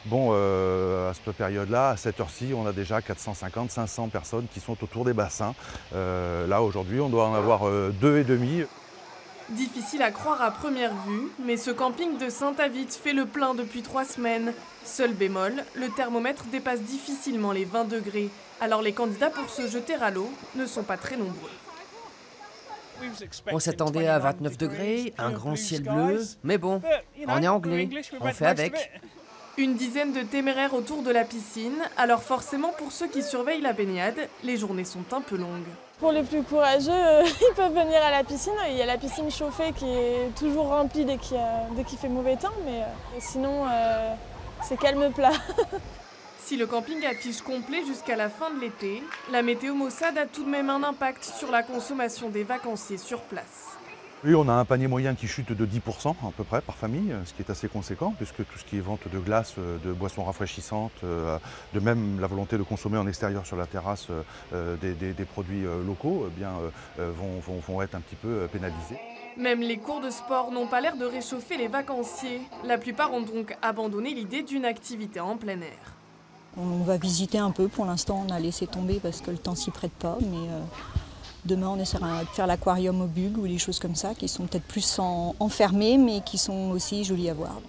Bon, à cette période-là, à cette heure-ci, on a déjà 450-500 personnes qui sont autour des bassins. Là, aujourd'hui, on doit en avoir 2,5. Difficile à croire à première vue, mais ce camping de Saint-Avit fait le plein depuis 3 semaines. Seul bémol, le thermomètre dépasse difficilement les 20 degrés. Alors les candidats pour se jeter à l'eau ne sont pas très nombreux. On s'attendait à 29 degrés, un grand ciel bleu, mais bon, on est anglais, on fait avec. Une dizaine de téméraires autour de la piscine, alors forcément pour ceux qui surveillent la baignade, les journées sont un peu longues. Pour les plus courageux, ils peuvent venir à la piscine. Il y a la piscine chauffée qui est toujours remplie dès qu'il fait mauvais temps, mais sinon c'est calme plat. Si le camping affiche complet jusqu'à la fin de l'été, la météo maussade a tout de même un impact sur la consommation des vacanciers sur place. Oui, on a un panier moyen qui chute de 10% à peu près par famille, ce qui est assez conséquent, puisque tout ce qui est vente de glace, de boissons rafraîchissantes, de même la volonté de consommer en extérieur sur la terrasse des produits locaux, vont être un petit peu pénalisés. Même les cours de sport n'ont pas l'air de réchauffer les vacanciers. La plupart ont donc abandonné l'idée d'une activité en plein air. On va visiter un peu, pour l'instant on a laissé tomber parce que le temps s'y prête pas, mais demain on essaiera de faire l'aquarium au bug ou des choses comme ça qui sont peut-être plus enfermées mais qui sont aussi jolies à voir.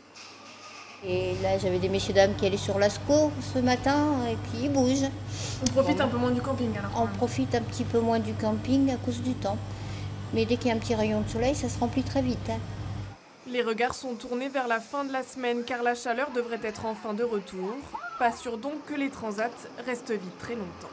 Et là j'avais des messieurs-dames qui allaient sur Lascaux ce matin et puis ils bougent. On profite un peu moins du camping alors. On profite un petit peu moins du camping à cause du temps. Mais dès qu'il y a un petit rayon de soleil, ça se remplit très vite. Les regards sont tournés vers la fin de la semaine car la chaleur devrait être enfin de retour. Pas sûr donc que les transats restent vides très longtemps.